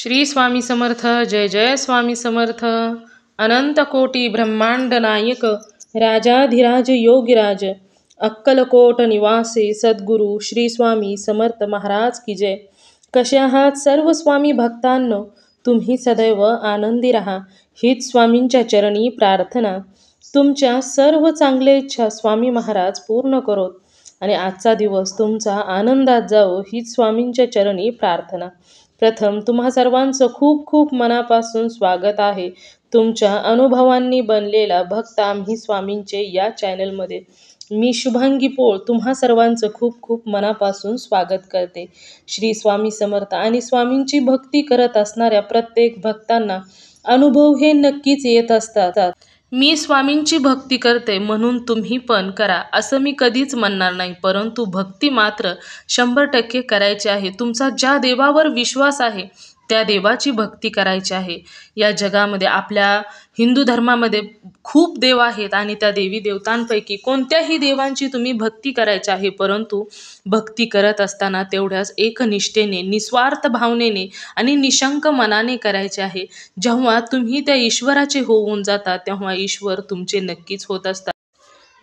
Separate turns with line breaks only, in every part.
श्री स्वामी समर्थ. जय जय स्वामी समर्थ. अनंत कोटी ब्रह्मांड नायक राजाधिराज योगीराज अक्कलकोट निवासी सद्गुरू श्री स्वामी समर्थ महाराज की जय. कसे आहात सर्व स्वामी भक्तांनो? तुम्ही सदैव आनंदी राहा हीच स्वामींच्या चरणी प्रार्थना. तुमच्या सर्व चांगल्या इच्छा स्वामी महाराज पूर्ण करोत आणि आजचा दिवस तुमचा आनंदात जावो हीच स्वामींच्या चरणी प्रार्थना. प्रथम तुम्हा सर्वांचं खूप खूप मनापासून स्वागत आहे. तुमच्या अनुभवांनी बनलेला भक्त आम्ही स्वामींचे या चॅनलमध्ये. मी शुभांगी पोळ तुम्हा सर्वांचं खूप खूप मनापासून स्वागत करते. श्री स्वामी समर्थ आणि स्वामींची भक्ती करत असणाऱ्या प्रत्येक भक्तांना अनुभव हे नक्कीच येत असतात. मी स्वामींची भक्ती करते म्हणून तुम्ही पण करा असं मी कधीच म्हणणार नाही, परंतु भक्ती मात्र 100% करायची आहे. तुमचा ज्या देवावर विश्वास आहे त्या देवाची भक्ती करायची आहे. या जगामध्ये आपल्या हिंदू धर्मामध्ये खूप देव आहेत आणि त्या देवी देवतांपैकी कोणत्याही देवांची तुम्ही भक्ती करायची आहे, परंतु भक्ती करत असताना तेवढ्याच एकनिष्ठेने, निस्वार्थ भावनेने आणि निशंक मनाने करायचे आहे. जेव्हा तुम्ही त्या ईश्वराचे होऊन जाता तेव्हा ईश्वर तुमचे नक्कीच होत असतात.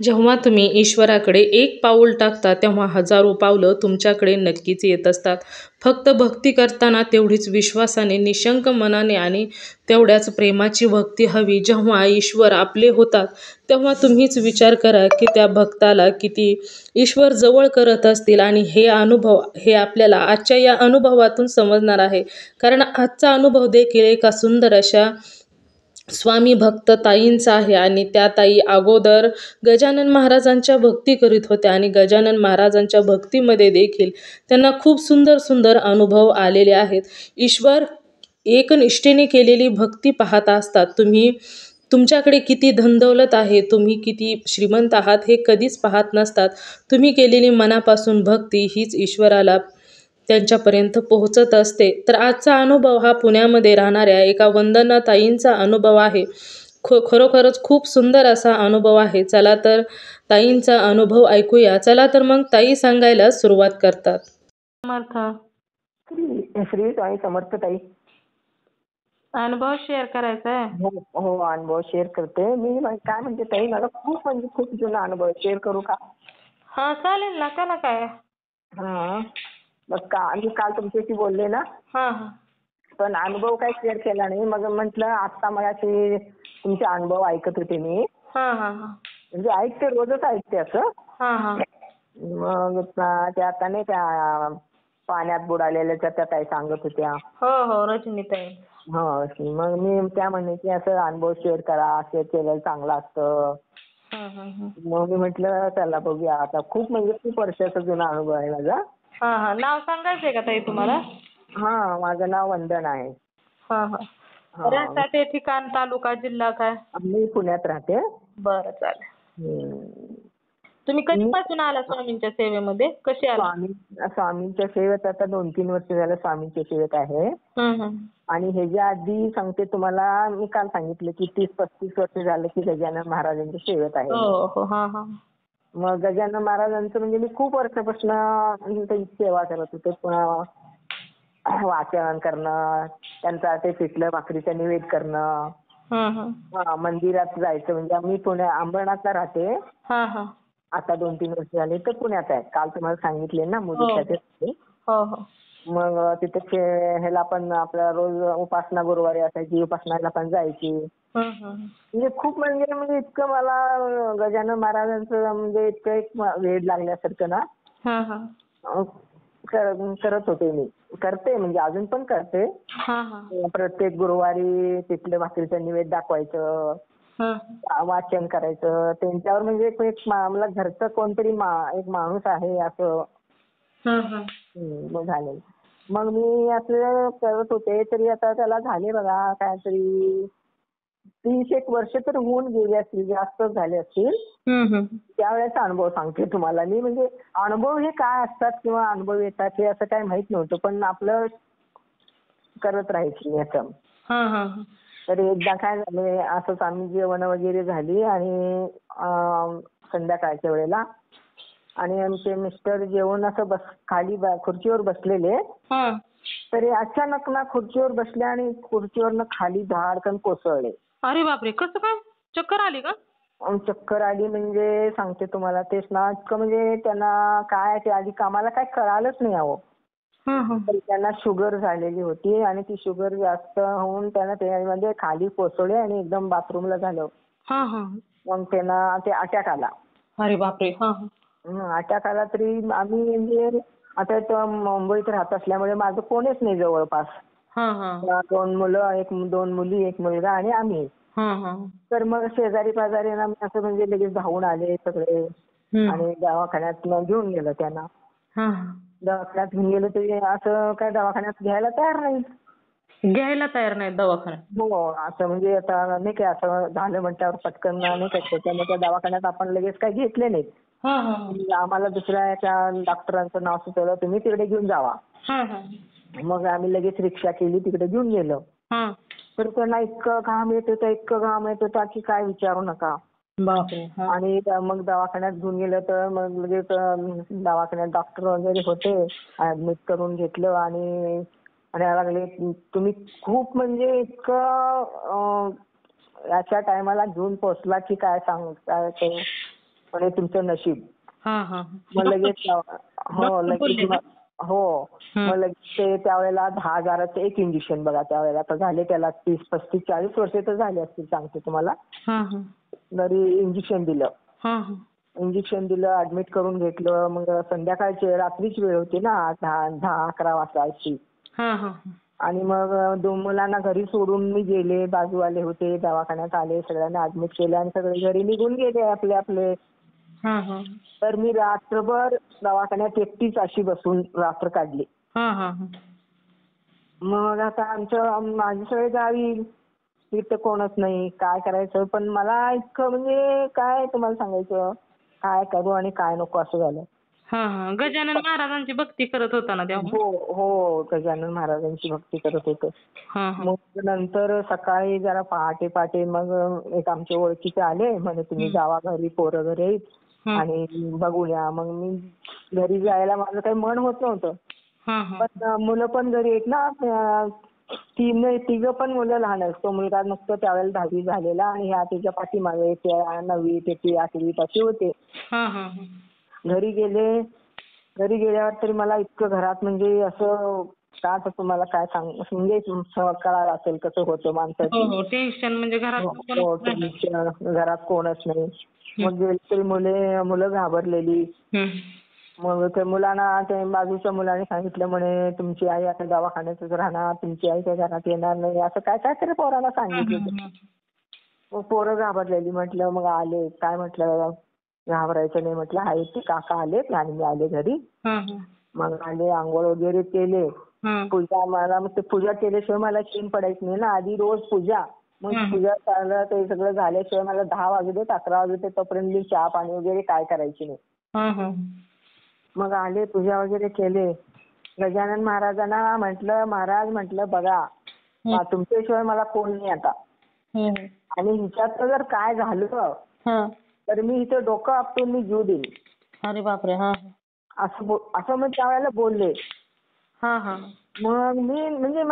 जेव्हा तुम्ही ईश्वराकडे एक पाऊल टाकता तेव्हा हजारो पावलं तुमच्याकडे नक्कीच येत असतात. फक्त भक्ती करताना तेवढीच विश्वासाने, निशंक मनाने आणि तेवढ्याच प्रेमाची भक्ती हवी. जेव्हा ईश्वर आपले होतात तेव्हा तुम्हीच विचार करा की त्या भक्ताला किती ईश्वर जवळ करत असतील. आणि हे अनुभव हे आपल्याला आजच्या या अनुभवातून समजणार आहे. कारण आजचा अनुभव देखील एका सुंदर अशा स्वामी भक्त ताईंचा आहे. आणि त्या ताई अगोदर गजानन महाराजांच्या भक्ती करीत होत्या आणि गजानन महाराजांच्या भक्तीमध्ये देखील त्यांना खूप सुंदर सुंदर अनुभव आलेले आहेत. ईश्वर एकनिष्ठेने केलेली भक्ती पाहत असतात. तुम्ही तुमच्याकडे किती धनदौलत आहे, तुम्ही किती श्रीमंत आहात हे कधीच पाहत नसतात. तुम्ही केलेली मनापासून भक्ती हीच ईश्वराला त्यांच्यापर्यंत पोहोचत असते. तर आजचा अनुभव हा पुण्यामध्ये राहणाऱ्या एका वंदना ताईंचा अनुभव आहे. खरोखरच खूप सुंदर असा अनुभव आहे. चला तर ताईंचा अनुभव ऐकूया. चला तर मग ताई सांगायला सुरुवात करतात. समर्थ.
श्री स्वामी समर्थ ताई.
अनुभव शेअर करायचा आहे?
हो, अनुभव शेअर करते मी. काय म्हणते ताई, मला खूप जुना अनुभव शेअर करू का?
हा चालेल ना. का ना काय.
हा मग मी काल तुमच्याशी बोलले ना.
हा
पण अनुभव काय शेअर केला नाही. मग म्हटलं आता मला तुमचे अनुभव ऐकत होते मी. म्हणजे ऐकते, रोजच ऐकते असं. मग ते आता नाही त्या पाण्यात बुडालेल्या त्या ताई सांगत होत्या.
हो रजनीताई.
हो, मग मी त्या म्हणे की असं अनुभव शेअर करा, शेअर केलेलं चांगलं असतं. मग मी म्हटलं चला बघूया. आता खूप वर्षाचा जुना अनुभव आहे माझा.
नाव सांगायचंय का ताई तुम्हाला?
माझं नाव वंदना आहे.
राहते ठिकाण, तालुका, जिल्हा काय?
मी पुण्यात राहते.
बरं चालेल. तुम्ही कधीपासून आला स्वामींच्या सेवेमध्ये? कशी आला?
स्वामींच्या सेवेत आता 2-3 वर्ष झालं स्वामींच्या सेवेत आहे. आणि ह्याच्या आधी सांगते तुम्हाला, मी काल सांगितलं की 30-35 वर्ष झालं की गजानन महाराजांच्या सेवेत आहे. मग गजानन महाराजांचं म्हणजे मी खूप वर्षापासून त्यांची सेवा करत होते. वाचन करणं, त्यांचा ते पिठलं भाकरीचा निवेद करणं, मंदिरात जायचं. म्हणजे मी अंबरनाथला राहते. आता 2-3 वर्ष झाले तर पुण्यात आहे. काल तुम्हाला सांगितले ना मुलीसाठी. मग तिथे ह्याला पण आपल्या रोज उपासना गुरुवारी असायची, उपासनाला पण जायची. म्हणजे खूप म्हणजे इतकं मला गजानन महाराजांचं म्हणजे इतकं एक वेड लागल्यासारखं ना करत होते मी. करते म्हणजे अजून पण करते. प्रत्येक गुरुवारी तिथलं भाकरीचं निवेद दाखवायचं, वाचन करायचं त्यांच्यावर. म्हणजे मला घरचं कोणतरी एक माणूस आहे असं झाले. मग मी असं करत होते. तरी आता त्याला झाले बघा काहीतरी 30-1 वर्ष तर होऊन गेले असतील, जास्त झाले असतील. त्यावेळेचा अनुभव सांगते तुम्हाला मी. म्हणजे अनुभव हे काय असतात किंवा अनुभव येतात हे असं काही माहित नव्हतं, पण आपलं करत राहायची याचं. तर एकदा काय झालं, असंच आम्ही जेवण वगैरे झाली आणि संध्याकाळच्या वेळेला, आणि आमचे मिस्टर जेवण असं खाली खुर्चीवर बसलेले तरी अचानक ना खुर्चीवर बसले आणि खुर्चीवरनं खाली धाडकन कोसळले.
अरे बापरे, कसं काय? चक्कर आली का?
चक्कर आली म्हणजे सांगते तुम्हाला, तेच ना इतकं म्हणजे त्यांना काय ते आधी कामाला काय कळालंच नाही अहो. तर त्यांना शुगर झालेली होती आणि ती शुगर जास्त होऊन त्यांना ते म्हणजे खाली कोसळले आणि एकदम बाथरूमला झालं. मग त्यांना ते अटॅक आला.
अरे बापरे.
अटॅक आला तरी आम्ही म्हणजे आता इथं मुंबईत राहत असल्यामुळे माझं कोणीच नाही जवळपास. 2 मुलं, 2 मुली, 1 मुलगा आणि आम्ही. तर मग शेजारी पाजारी असं म्हणजे लगेच धावून आले सगळे आणि दवाखान्यात घेऊन गेलं त्यांना. दवाखान्यात घेऊन गेलं तरी असं काय दवाखान्यात घ्यायला तयार नाही.
घ्यायला तयार नाही दवाखान्यात?
हो, असं म्हणजे आता नाही काय असं झालं म्हटल्यावर पटकन नाही काय त्याच्यामुळे त्या दवाखान्यात आपण लगेच काही घेतले नाहीत. आम्हाला दुसऱ्या एका डॉक्टरांचं नाव सुचवलं, तुम्ही तिकडे घेऊन जावा. मग आम्ही लगेच रिक्षा केली, तिकडे घेऊन गेलो. तर त्यांना इतकं घाम येत होता की काय विचारू नका.
बापरे.
आणि मग दवाखान्यात घेऊन गेलं तर मग लगेच दवाखान्यात डॉक्टर वगैरे होते, ऍडमिट करून घेतलं आणि लागले तुम्ही खूप म्हणजे इतकं याच्या टायमाला घेऊन पोहोचला की काय सांगू काय ते म्हणजे तुमचं नशीब. मग लगेच मग लगेच ते त्यावेळेला 10,000चं एक इंजेक्शन बघा त्यावेळेला. आता झाले त्याला 30, 35, 40 वर्ष तर झाले असतील सांगते तुम्हाला. तरी इंजेक्शन दिलं, ऍडमिट करून घेतलं. मग संध्याकाळची रात्रीची वेळ होती ना, 10-11 वाजता. आणि मग 2 मुलांना घरी सोडून मी गेले, बाजूवाले होते, दवाखान्यात आले, सगळ्यांना ऍडमिट केलं आणि सगळे घरी निघून गेले आपले आपले. तर मी रात्रभर दवाखान्यात एकटीच अशी बसून रात्र काढली. मग आता माझे सगळे गावी, इथं कोणच नाही, काय करायचं. पण मला इतकं म्हणजे काय तुम्हाला सांगायचं, काय करू आणि काय नको असं झालं.
गजानन महाराजांची भक्ती करत होता ना तेव्हा?
हो, गजानन महाराजांची भक्ती करत होतो. मग नंतर सकाळी जरा पहाटे मग एक आमच्या ओळखीचे आले, म्हणे तुम्ही जावा घरी, पोरं घरी आहेत आणि बघूया. मग मी घरी जायला माझं काही मन होत नव्हतं. पण मुलं पण घरी आहेत ना, तिघं पण मुलं लहान आहेत. तो मुलगा नुकतं त्यावेळेला 10वी झालेला आणि ह्या त्याच्या पाठीमागे 9वी, 8वी असे होते. घरी गेल्यावर तरी मला इतकं घरात म्हणजे असं का आता तुम्हाला काय सांगू म्हणजे कळालं असेल कसं होतं माणसाचं.
टेन्शन म्हणजे
घरात कोणच नाही. मग गेले तरी मुलं घाबरलेली. मग ते मुलांना ते बाजूच्या मुलाने सांगितलं म्हणे तुमची आई आता दवाखान्यातच राहणार, तुमची आई त्या घरात येणार नाही, असं काय तरी पोरांना सांगितलं. मग पोरं घाबरलेली. म्हटलं मग आले काय, म्हटलं घाबरायचं नाही, म्हटलं आहे ते काका आले आणि मी आले घरी. मग आले, आंघोळ वगैरे केले, पूजा केल्याशिवाय मला चैन पडायची नाही ना, आधी रोज पूजा. मग पूजा झालं ते सगळं झाल्याशिवाय मला 10 वाजू देत 11 वाजू देत तोपर्यंत मी चहा पाणी वगैरे काय करायची नाही. मग आले, पूजा वगैरे केले. गजानन महाराजांना म्हटलं, महाराज म्हटलं बघा तुमच्याशिवाय मला कोण नाही आता आणि हिच्यात जर काय झालं तर मी इथे डोकं आपटून मी जीव देईन.
अरे बापरे.
असं मग त्यावेळेला बोलले. मग मी म्हणजे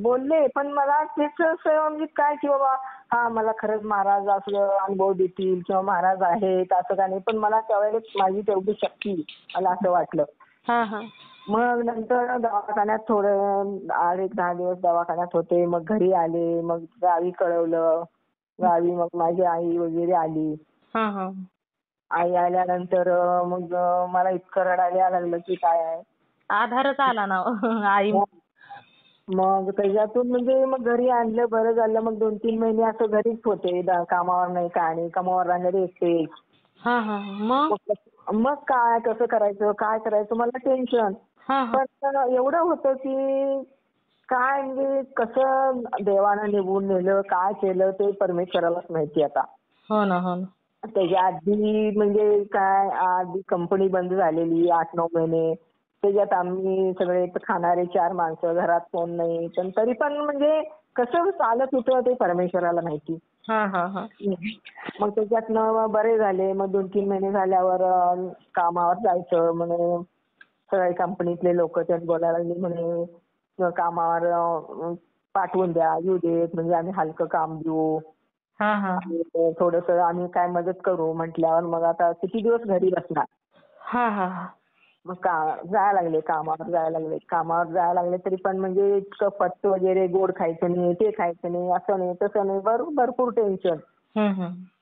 बोलले पण मला तेच म्हणजे काय की बाबा मला खरंच महाराज असं अनुभव देतील किंवा महाराज आहेत असं काय नाही. पण मला त्यावेळेस माझी तेवढी शक्ती मला असं वाटलं. मग नंतर दवाखान्यात थोडं 8-10 दिवस दवाखान्यात होते. मग घरी आले, मग गावी कळवलं. गावी मग माझी आई वगैरे आली. आई आल्यानंतर मग मला इतकं रडायला लागलं की काय आहे.
आधारच आला ना आई.
मग त्याच्यातून म्हणजे मग घरी आणलं, बरं झालं. मग 2-3 महिने असं घरीच होते, कामावर नाही काय नाही, कामावर राहणारे एकटे. मग काय कसं करायचं मला टेन्शन. पण एवढं होतं की काय म्हणजे कसं देवानं निवडून नेलं, काय केलं ते परमेश्वरालाच माहिती आता. त्याच्या आधी म्हणजे काय आधी कंपनी बंद झालेली 8-9 महिने. त्याच्यात आम्ही सगळे खाणारे 4 माणसं, घरात कोण नाही. पण तरी पण म्हणजे कसं चालत होतं ते परमेश्वराला माहिती. मग त्याच्यातनं बरे झाले. मग 2-3 महिने झाल्यावर कामावर जायचं म्हणे. सगळे कंपनीतले लोक त्यात बोलायला लागले म्हणे कामावर पाठवून द्या, येऊ देत, म्हणजे आम्ही हलकं काम देऊ. आणि थोडंसं आम्ही काय मदत करू म्हटल्यावर मग आता किती दिवस घरी बसणार. मग जायला लागले कामावर जायला लागले तरी पण म्हणजे इतकं पत्त वगैरे, गोड खायचं नाही, ते खायचं नाही, असं नाही तसं नाही, भरपूर टेन्शन.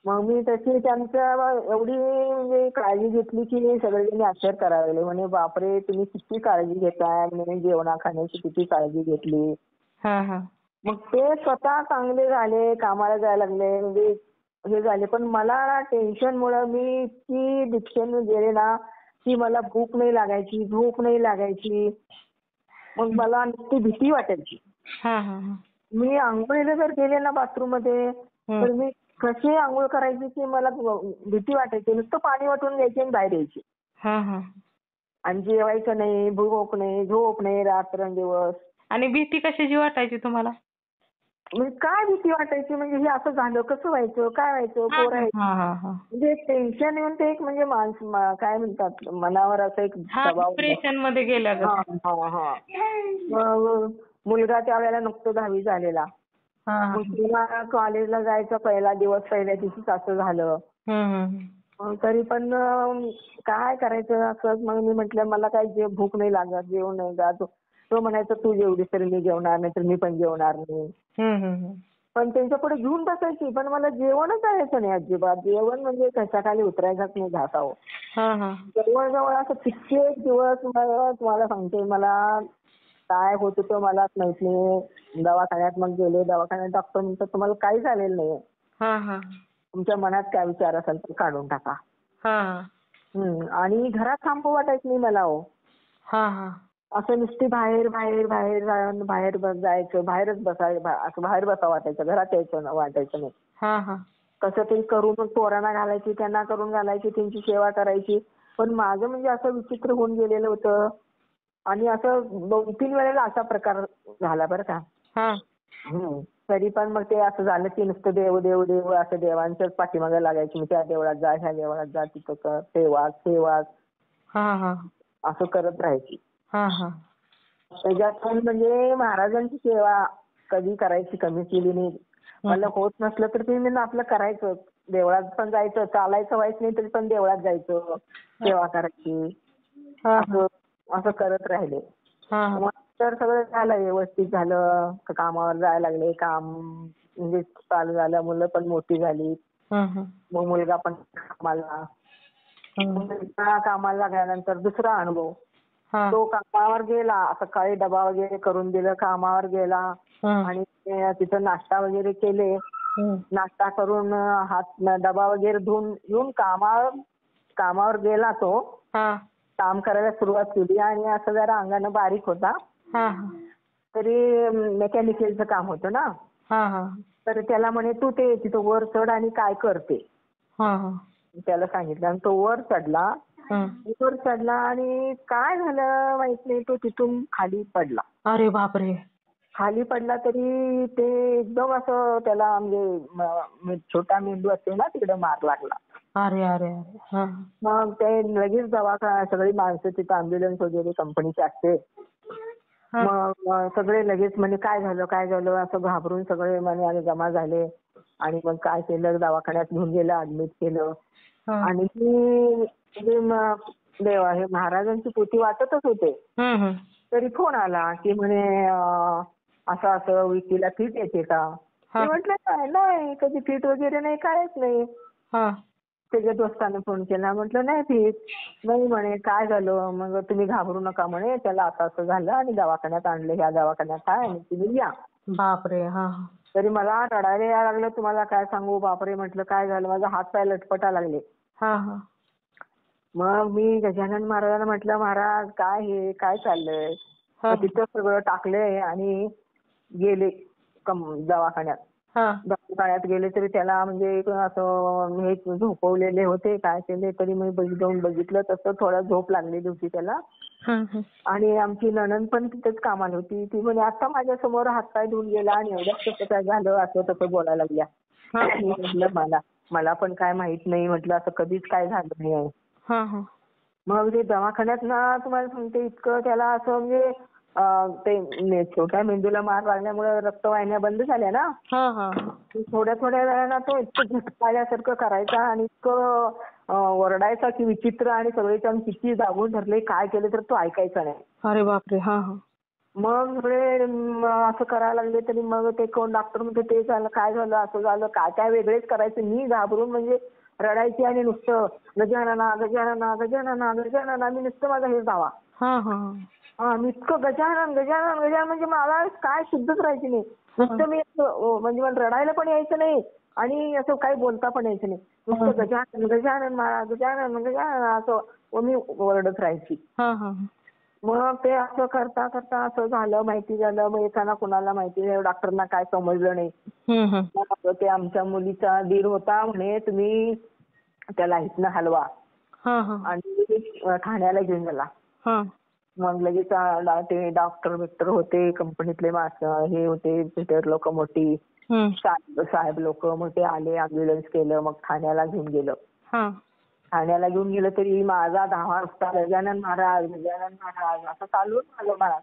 मग मी तशी त्यांच्या एवढी म्हणजे काळजी घेतली की सगळेजणी आश्चर्य करायला लागले. म्हणे बापरे तुम्ही किती काळजी घेताय, म्हणजे जेवणा खाण्याची किती काळजी घेतली. मग ते स्वतः चांगले झाले, कामाला जायला लागले, म्हणजे हे झाले. पण मला टेन्शनमुळे मी इतकी डिप्रेशनमध्ये गेले ना की मला भूक नाही लागायची, झोप नाही लागायची. मग मला नुसती भीती वाटायची. मी अंघोळीला जर गेले ना बाथरूम मध्ये तर मी कशी अंघोळ करायची की मला भीती वाटायची. नुसतं पाणी वाटून घ्यायची आणि बाहेर यायची. आणि जेवायचं नाही, भूक नाही, झोप नाही रात्रंदिवस.
आणि भीती कशाची वाटायची तुम्हाला?
म्हणजे काय भीती वाटायची म्हणजे हे असं झालं कसं व्हायचं, काय व्हायचं, पोरायचं. म्हणजे टेन्शन येऊन ते एक म्हणजे काय म्हणतात मनावर असं एक दबाव.
डिप्रेशन मध्ये गेल्या.
मग मुलगा त्यावेळेला नुकतं 10वी झालेला. मग तेव्हा कॉलेजला जायचा पहिला दिवस, पहिल्या दिवशीच असं झालं. तरी पण काय करायचं असं. मग मी म्हटलं मला काय भूक नाही लागत, जेवण नाही जात. तो म्हणायचा तू जेवलीस तरी मी जेवणार नाही, तर मी पण जेवणार नाही. पण त्यांच्या पुढे घेऊन बसायची, पण मला जेवणच करायचं नाही अजिबात. जेवण म्हणजे कशाखाली उतरायचाच नाही घासावं. जवळजवळ असं कित्येक दिवस तुम्हाला सांगते मला काय होत होतं मलाच माहित नाही. दवाखान्यात मग गेले, दवाखान्यात डॉक्टर म्हणतात तुम्हाला काही झालेलं नाही. तुमच्या मनात काय विचार असेल तर काढून टाका. आणि घरात थांबू वाटायचं नाही मला. असं नुसती बाहेर बाहेर बाहेर बाहेर जायचं, बाहेरच बसायचं, असं बाहेर बसावं वाटायचं, घरात यायचं वाटायचं नाही. कसं तरी करून पोरांना घालायची, त्यांना करून घालायची, त्यांची सेवा करायची. पण माझं म्हणजे असं विचित्र होऊन गेलेलं होतं. आणि असं 2-3 वेळेला असा प्रकार झाला बरं का. तरी पण मग ते असं झालं की नुसतं देव देव देव असं देवांच्याच पाठीमागे लागायची. त्या देवळात जा, ह्या देवळात जा, तिथं कर, ते वाच असं करत राहायची. त्याच्यात म्हणजे महाराजांची सेवा कधी करायची कमी केली नाही. मला होत नसलं तर ते मी आपलं करायचं. देवळात पण जायचं, चालायचं व्हायचं नाही तरी पण देवळात जायचं, सेवा करायची. असं करत राहिले. तर सगळं झालं, व्यवस्थित झालं. कामावर जायला लागले, काम म्हणजे चालू झालं. मुलं पण मोठी झाली. मग मुलगा पण कामाला. कामाला लागल्यानंतर दुसरा अनुभव. तो कामावर गेला, सकाळी डबा वगैरे करून दिलं, कामावर गेला आणि तिथं नाश्ता वगैरे केले. नाश्ता करून डबा वगैरे धुवून येऊन कामावर गेला तो. काम करायला सुरुवात केली आणि असं जरा अंगानं बारीक होता. तरी मेकॅनिकलचं काम होतं ना. तर त्याला म्हणे तू ते तिथं वर चढ आणि काय करते. त्याला सांगितलं आणि तो वर चढला. आणि काय झालं माहित नाही, तो तिथून खाली पडला.
अरे बापरे.
खाली पडला तरी ते एकदम असं त्याला म्हणजे छोटा मेंदू असते ना तिकडे मार लागला.
अरे अरे.
मग ते लगेच दवाखाना, सगळी माणसं तिथं अँब्युलन्स वगैरे कंपनीची असते. मग सगळे लगेच म्हणजे काय झालं असं घाबरून सगळे आणि जमा झाले. आणि मग काय केलं, दवाखान्यात घेऊन गेलं, ऍडमिट केलं. आणि देवा हे महाराजांची पोथी वाचतच होते. तरी फोन आला की म्हणे असं असं विकीला फीट येते का. मी म्हटलं नाही, कधी फीट वगैरे नाही, कायच नाही. त्याच्या दोस्ताने फोन केला. म्हटलं नाही फीट नाही. म्हणे काय झालं. मग तुम्ही घाबरू नका म्हणे, त्याला आता असं झालं आणि दवाखान्यात आणलं, ह्या दवाखान्यात आहे आणि तुम्ही या.
बापरे.
तरी मला रडायला यायला लागलं, तुम्हाला काय सांगू. बापरे म्हटलं काय झालं, माझा हात पाय लटपटा लागले. मग मी गजानन महाराजांना म्हटलं महाराज काय हे काय चाललंय. तिथं सगळं टाकलंय आणि गेले दवाखान्यात. दवाखान्यात गेले तरी त्याला म्हणजे असं हे झोपवलेले होते, काय केले तरी मी जाऊन बघितलं तसं थोडा झोप लागलेली होती त्याला. आणि आमची नणंद पण तिथेच कामाला होती. ती म्हणजे आता माझ्या समोर हातपाय धुवून गेला आणि एवढ्याच कसं काय झालं असं तसं बोलायला लागल्या. म्हटलं मला पण काय माहित नाही, म्हटलं असं कधीच काय झालं नाही. मग ते दवाखान्यात ना तुम्हाला सांगते इतकं त्याला असं म्हणजे ते छोट्या मेंदूला मार लागल्यामुळे रक्तवाहिन्या बंद झाल्या ना. थोड्या थोड्या वेळानं तो इतकं झटका आल्यासारखं करायचा आणि इतकं ओरडायचा की विचित्र, आणि सगळे त्यानं किती दाबून धरले, काय केलं तर तो ऐकायचा नाही.
अरे बापरे.
मग सगळे असं करायला लागले. तरी मग ते कोण डॉक्टर म्हणते ते झालं, काय झालं, असं झालं, काय काय वेगळेच करायचं. मी घाबरून म्हणजे रडायची आणि नुसतं गजानना गजानना गजानना गजानना, मी नुसतं माझा हेच धावा. मी इतकं गजानन गजानन गजानन म्हणजे मला काय शुद्धच राहायची नाही. नुसतं मी म्हणजे मला रडायला पण यायचं नाही आणि असं काही बोलता पण यायचं नाही. नुसतं गजानन गजानन महाराज गजानन गजानन असं मी ओरडत राहायची. मग ते असं करता करता असं झालं, माहिती झालं. मग एकाना कुणाला माहिती नाही, डॉक्टरना काय समजलं नाही. ते आमच्या मुलीचा दीर होता, म्हणे तुम्ही त्याला इथनं हलवा आणि ठाण्याला घेऊन गेला. मग लगेच ते डॉक्टर बिक्टर होते, कंपनीतले हे होते, फिटर लोक मोठी, साहेब लोक, मग ते आले, अम्ब्युलन्स केलं, मग ठाण्याला घेऊन गेलं. ठाण्याला घेऊन गेलं तरी माझा धावा असता गजानन महाराज गजानन महाराज असं चालूच झालं मला.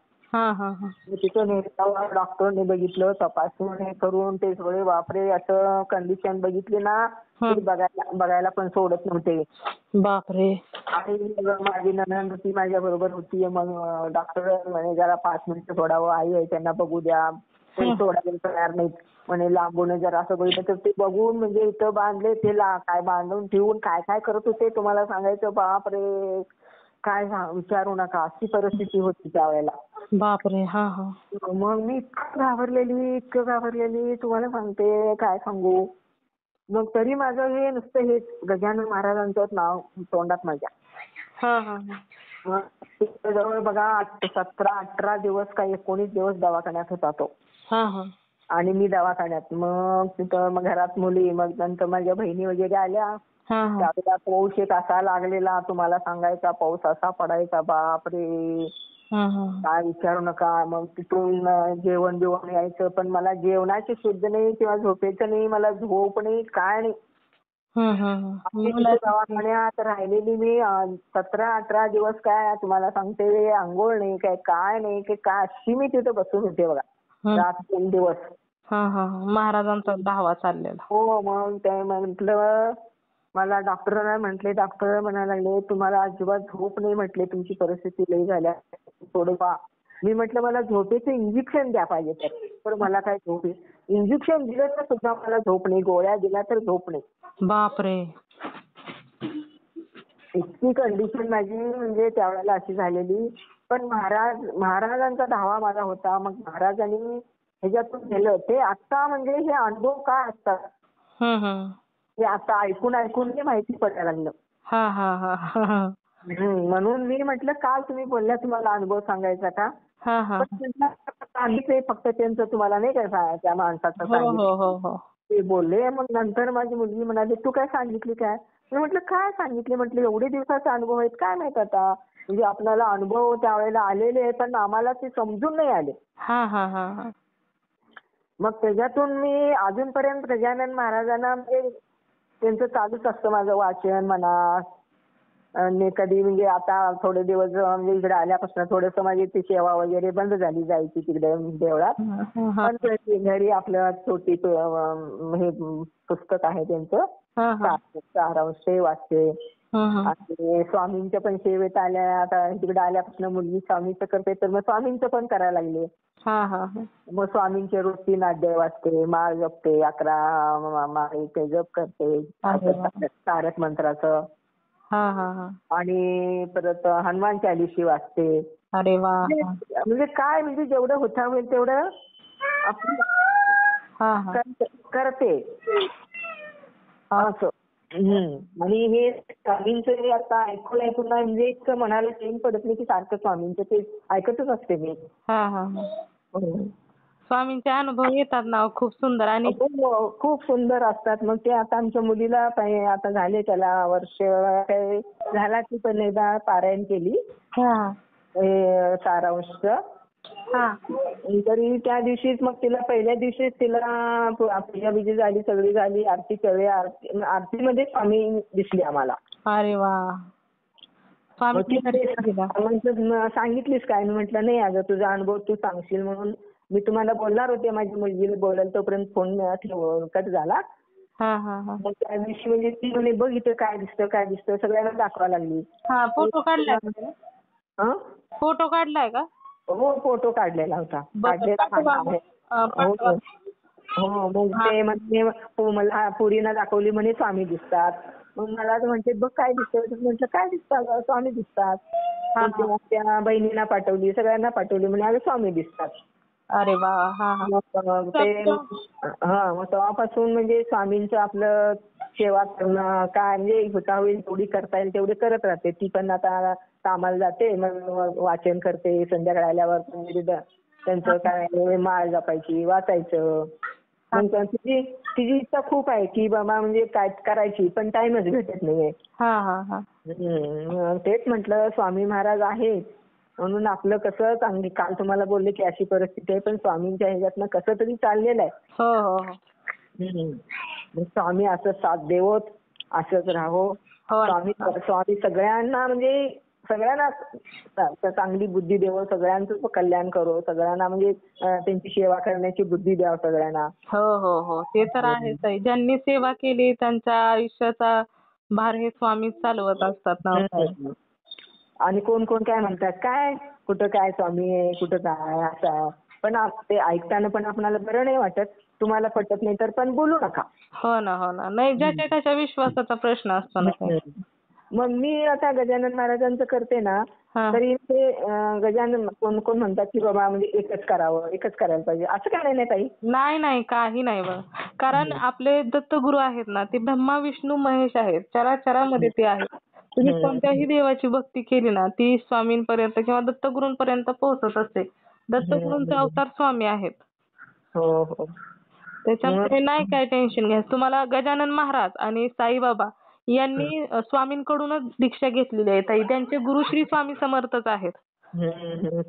तिथं नेल्यावर डॉक्टरने बघितलं, तपासून हे करून ते सगळे बापरे असं कंडिशन बघितली ना, बघायला पण सोडत नव्हते. बापरे. आणि माझी नणंद होती, माझ्या बरोबर होती. मग डॉक्टर म्हणे जरा 5 मिनिटं सोडावं, आई आहे त्यांना बघू द्या. ते सोडायला तयार नाहीत म्हणे, लांबून जरा असं बघितलं तर ते बघून म्हणजे इथं बांधले ते काय बांधून ठेवून काय काय करत होते तुम्हाला सांगायचं. बापरे, काय विचारू नका, अशी परिस्थिती होती त्यावेळेला. बापरे. मग मी इतकं घाबरलेली तुम्हाला सांगते, काय सांगू. मग तरी माझं हे नुसतं हेच गजानन महाराजांचं नाव तोंडात माझ्या. जवळ बघा 17-18 दिवस का 19 दिवस दवाखान्यात होता तो. आणि मी दवाखान्यात. मग तिथं मग घरात मुली, मग नंतर माझ्या बहिणी वगैरे आल्या. त्यावेळेला पाऊस एक असा लागलेला, तुम्हाला सांगायचा, पाऊस असा पडायचा बापरे, काय विचारू नका. मग तिथून जेवण यायचं, पण मला जेवणाची शुद्ध नाही किंवा झोपेचं नाही, मला झोप नाही, काय नाही. दवाखान्यात राहिलेली मी 17-18 दिवस. काय तुम्हाला सांगते, आंघोळ नाही, काय नाही, काय अशी मी तिथे बसून होते बघा, रात 3 दिवस.
महाराजांचा धावा चाललेला.
हो. मग ते म्हटलं, मला डॉक्टरांना म्हटले, डॉक्टर म्हणायला लागले तुम्हाला अजिबात झोप नाही, म्हटले तुमची परिस्थिती लई झाल्या, थोडं पहा. मी म्हटलं मला झोपेचं इंजेक्शन द्या पाहिजे तर मला काय झोप, इंजेक्शन दिलं तर सुद्धा मला झोप नाही, गोळ्या दिल्या तर झोप नाही. बापरे. इतकी कंडिशन माझी म्हणजे त्यावेळेला अशी झालेली. पण महाराजांचा धावा माझा होता. मग महाराजांनी ह्याच्यातून गेलं ते आता म्हणजे हे अनुभव काय असतात हे आता ऐकून हे माहिती पडायला लागलं. म्हणून मी म्हटलं काल तुम्ही बोलल्या तुम्हाला अनुभव सांगायचा का, सांगितले फक्त त्यांचं तुम्हाला नाही काय त्या माणसाचं सांगितलं ते बोलले. मग नंतर माझी मुलगी म्हणाली तू काय सांगितली काय, मी म्हटलं काय सांगितले, म्हटलं एवढे दिवसाचे अनुभव आहेत काय माहित आता, म्हणजे आपल्याला अनुभव त्यावेळेला आलेले आहे पण आम्हाला ते समजून नाही आले. मग त्याच्यातून मी अजूनपर्यंत गजानन महाराजांना म्हणजे त्यांचं चालूच असतं माझं वाचन म्हणा. आणि कधी म्हणजे आता थोडे दिवस म्हणजे इकडे आल्यापासून थोडंसं माझी ती सेवा वगैरे बंद झाली, जायची तिकडे देवळात. पण घरी आपलं छोटी हे पुस्तक आहे त्यांचं सारांश वाचते. आणि स्वामींच्या पण सेवेत आल्या, आता तिकडे आल्यापासून मुलगी स्वामीचं करते तर मग स्वामींचं पण करायला लागले. मग स्वामींचे रोजची नाट्य वाचते, माळ जपते, 11 माळेचे जप करते तारक मंत्राचं. आणि परत हनुमान चालीसा वाचते. अरे वा. म्हणजे काय म्हणजे जेवढं होता होईल तेवढं करते असं. आणि हे स्वामींचं आता ऐकून म्हणजे इतकं मनाला चैन पडत नाही की सारखं स्वामींचं ते ऐकतच असते मी. स्वामींचे अनुभव येतात ना खूप सुंदर आणि खूप सुंदर असतात. मग ते आता आमच्या मुलीला आता झाले त्याला वर्ष झाला ती पण एकदा पारायण केली सारांश. तरी त्या दिवशीच मग तिला पहिल्या दिवशीच तिला पूजाबिजी झाली, सगळी झाली, आरती केली. आरतीमध्ये स्वामी दिसली आम्हाला. अरे वा.
स्वामी
मग म्हटलं सांगितलीस काय? मी म्हटलं नाही अगं, तुझा अनुभव तू सांगशील म्हणून मी तुम्हाला बोलणार होते. माझ्या मुलगीला बोलायला तोपर्यंत फोन कट झाला. मग त्या दिवशी म्हणजे ती म्हणे बघ इथं काय दिसतं काय दिसतं, सगळ्यांना दाखवायला लागली.
फोटो काढलाय? फोटो काढलाय का?
हो, फोटो काढलेला होता. हो, मग ते म्हणजे मला पुरीना दाखवली म्हणे स्वामी दिसतात. मग मला म्हणते बघ काय दिसतं. म्हटलं काय दिसतात? स्वामी दिसतात. मग त्या बहिणीला पाठवली, सगळ्यांना पाठवली म्हणे अगं स्वामी दिसतात.
अरे वा.
मग ते मग तेव्हापासून म्हणजे स्वामींचं आपलं सेवा करणं काय म्हणजे होता होईल तेवढी करता येईल तेवढी करत राहते. ती पण आता कामाला जाते, मग वाचन करते. संध्याकाळी आल्यावर त्यांचं काय माळ जपायची, वाचायचं. मग तिची इच्छा खूप आहे की बाबा म्हणजे काय करायची, पण टाइमच भेटत नाहीये. तेच म्हटलं स्वामी महाराज आहेत म्हणून आपलं कसं चांगली, काल तुम्हाला बोलले की अशी परिस्थिती आहे पण स्वामींच्या ह्याच्यातनं कसं तरी चाललेलं आहे. स्वामी असं साथ देवोत, असंच राहो. स्वामी सगळ्यांना म्हणजे सगळ्यांना चांगली बुद्धी देवो, सगळ्यांचं कल्याण करो, सगळ्यांना म्हणजे त्यांची सेवा करण्याची बुद्धी द्यावं सगळ्यांना.
हो, ते तर आहेच. ज्यांनी सेवा केली त्यांच्या आयुष्याचा भार हे स्वामी चालवत असतात ना.
आणि कोण कोण काय म्हणतात, काय कुठं काय स्वामी आहे, कुठं काय असं. पण ते ऐकताना पण आपल्याला बरं नाही वाटत. तुम्हाला पटत नाही तर पण बोलू नका.
हो ना. नाही, ज्याच्या त्याच्या विश्वासाचा प्रश्न असतो ना.
मग मी आता गजानन महाराजांचं करते ना, तरी ते गजानन कोण कोण म्हणतात की बाबा म्हणजे एकच करावं, एकच करायला पाहिजे, असं काय नाही ताई.
नाही, काही नाही बघ. कारण आपले दत्तगुरु आहेत ना, ते ब्रह्मा विष्णू महेश आहेत. चराचरामध्ये ते आहेत. तुम्ही कोणत्याही देवाची भक्ती केली ना, ती स्वामींपर्यंत किंवा दत्तगुरूंपर्यंत पोहोचत असते. दत्तगुरूंचे अवतार स्वामी आहेत.
हो.
त्याच्यामुळे नाही काय टेन्शन घ्यायचं. तुम्हाला गजानन महाराज आणि साईबाबा यांनी स्वामींकडूनच दीक्षा घेतलेली आहे ताई. त्यांचे गुरु श्री स्वामी समर्थच आहेत.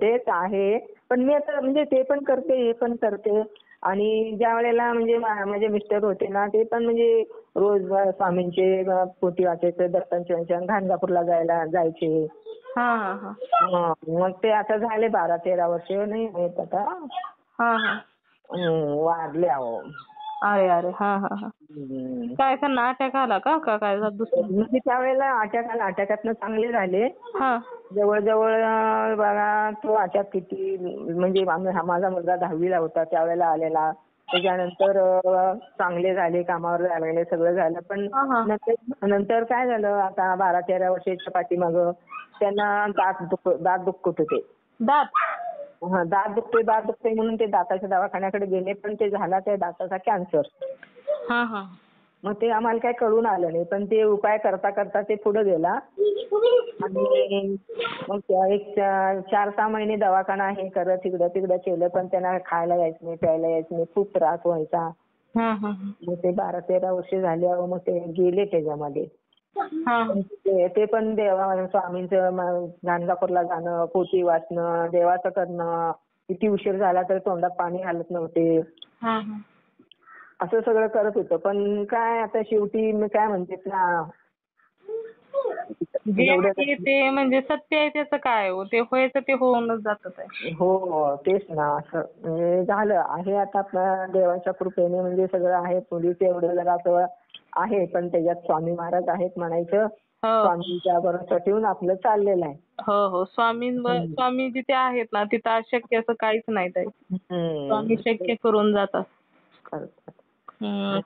तेच आहे. पण मी आता म्हणजे ते पण करते, हे पण करते. आणि ज्या वेळेला म्हणजे माझे मिस्टर होते ना, ते पण म्हणजे रोज स्वामींचे पोथी वाचायचे, दत्तांच्या गाणगापूरला जायचे. मग ते आता झाले 12-13 वर्ष नाही माहित आता. वाढले अहो.
अरे. काय त्यांना अटॅक आला का काय दुसरं?
म्हणजे त्यावेळेला अटॅकातनं चांगले झाले. जवळजवळ बघा तो अटॅक किती म्हणजे माझा मुलगा 10वीला होता त्यावेळेला आलेला. त्याच्यानंतर चांगले झाले, कामावर जायला लागले, सगळं झालं. पण नंतर काय झालं आता 12-13 वर्षाच्या पाठीमागं त्यांना दात दुखत होते. दात दुखतोय म्हणून ते दाताच्या दवाखान्याकडे गेले, पण ते झाला त्या दाताचा कॅन्सर. मग ते आम्हाला काय कळून आलं नाही, पण ते उपाय करता करता ते पुढे गेला. आणि मग एक 4-6 महिने दवाखाना हे करत तिकडं केलं, पण त्यांना खायला यायचं नाही, प्यायला यायचं नाही, खूप त्रास व्हायचा. मग ते 12-13 वर्ष झाले मग ते गेले त्याच्यामध्ये. ते पण स्वामींचं गाणगापूरला जाणं, पोथी वाचणं, देवाचं करणं, किती उशीर झाला तर तोंडात पाणी घालत नव्हते. असं सगळं करत होतं. पण काय आता शेवटी मी काय म्हणते ना,
ते म्हणजे सत्य आहे त्याचं काय हो, ते व्हायचं ते होऊनच जातं.
हो, तेच ना. असं म्हणजे झालं आहे आता आपल्या देवाच्या कृपेने म्हणजे सगळं आहे. पोलीस एवढं जरा असं आहे, पण त्याच्यात स्वामी महाराज आहेत म्हणायचं. स्वामींच्या भरोसा ठेवून आपलं चाललेलं आहे.
हो. स्वामी जिथे आहेत ना तिथं अशक्य असं काहीच नाही ताई. स्वामी शक्य करून जातात.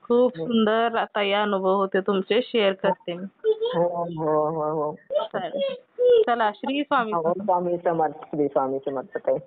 खूप सुंदर आता या अनुभव होते तुमचे, शेअर करते मी.
हो.
चला, श्री स्वामी
स्वामी समर्थ ताई.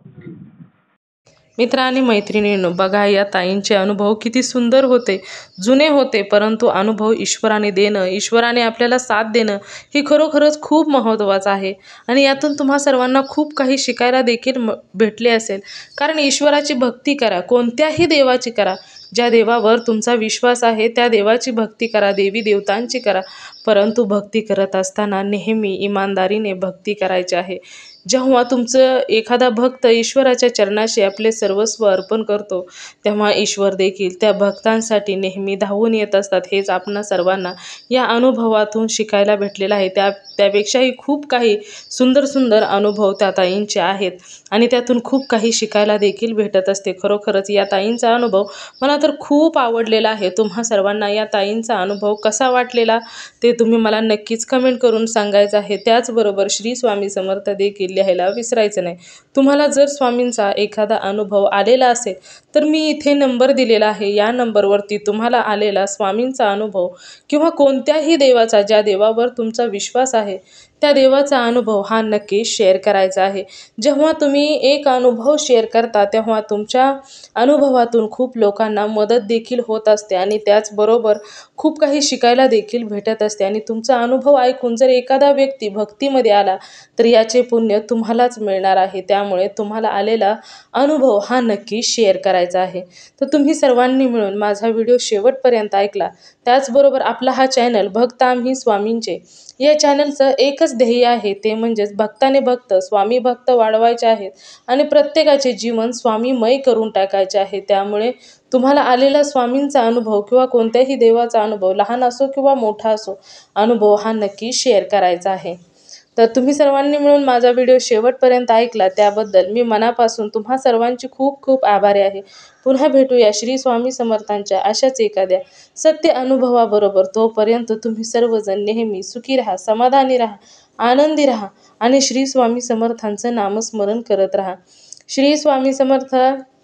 मित्र आणि मैत्रिणींनो, बघा या ताईंचे अनुभव किती सुंदर होते, जुने होते, परंतु अनुभव ईश्वराने देणं, ईश्वराने आपल्याला साथ देणं ही खरोखरच खूप महत्त्वाचं आहे. आणि यातून तुम्हा सर्वांना खूप काही शिकायला देखील भेटले असेल. कारण ईश्वराची भक्ती करा, कोणत्याही देवाची करा. ज्या देवावर तुमचा विश्वास आहे त्या देवाची भक्ती करा, देवी देवतांची करा. परंतु भक्ती करत असताना नेहमी इमानदारीने भक्ती करायची आहे. जेव्हा तुमचं एखादा भक्त ईश्वराच्या चरणाशी आपले सर्वस्व अर्पण करतो, तेव्हा ईश्वर देखील त्या भक्तांसाठी नेहमी धावून येत असतात. हेच आपणा सर्वांना या अनुभवातून शिकायला भेटलेलं आहे. त्यापेक्षाही खूप काही सुंदर सुंदर अनुभव त्या ताईंचे आहेत आणि त्यातून खूप काही शिकायला देखील भेटत असते. खरोखरच या ताईंचा अनुभव मला तर खूप आवडलेला आहे. तुम्हा सर्वांना या ताईंचा अनुभव कसा वाटलेला ते तुम्ही मला नक्कीच कमेंट करून सांगायचं आहे. त्याचबरोबर श्री स्वामी समर्थ देखील लिहायला विसरायचं नाही. तुम्हाला जर स्वामींचा एखादा अनुभव आलेला असेल तर मी इथे नंबर दिलेला आहे. या नंबरवरती तुम्हाला आलेला स्वामींचा अनुभव किंवा कोणत्याही देवाचा, ज्या देवावर तुमचा विश्वास आहे त्या देवाचा अनुभव हा नक्की शेअर करायचा आहे. जेव्हा तुम्ही एक अनुभव शेअर करता तेव्हा तुमच्या अनुभवातून खूप लोकांना मदत देखील होत असते आणि त्याचबरोबर खूप काही शिकायला देखील भेटत असते. आणि तुमचा अनुभव ऐकून जर एखादा व्यक्ती भक्तीमध्ये आला तर याचे पुण्य तुम्हालाच मिळणार आहे. त्यामुळे तुम्हाला आलेला अनुभव हा नक्की शेअर करायचा आहे. तर तुम्ही सर्वांनी मिळून माझा व्हिडिओ शेवटपर्यंत ऐकला. त्याचबरोबर आपला हा चॅनल भक्त आम्ही स्वामींचे या चॅनलचं एकच ध्येय आहे, ते म्हणजेच भक्ताने भक्त स्वामी भक्त वाढवायचे आहेत आणि प्रत्येकाचे जीवन स्वामीमय करून टाकायचे आहे. त्यामुळे तुम्हाला आलेला स्वामींचा अनुभव किंवा कोणत्याही देवाचा अनुभव, लहान असो किंवा मोठा असो, अनुभव हा नक्की शेअर करायचा आहे. तर तुम्ही सर्वांनी मिळून माझा व्हिडिओ शेवटपर्यंत ऐकला त्याबद्दल मी मनापासून तुम्हा सर्वांची खूप खूप आभारी आहे. पुन्हा भेटूया श्री स्वामी समर्थांच्या अशाच एखाद्या सत्य अनुभवाबरोबर. तोपर्यंत तुम्ही सर्वजण नेहमी सुखी राहा, समाधानी राहा, आनंदी राहा आणि श्री स्वामी समर्थांचं नामस्मरण करत राहा. श्री स्वामी समर्थ.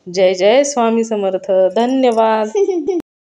जय जय स्वामी समर्थ. धन्यवाद.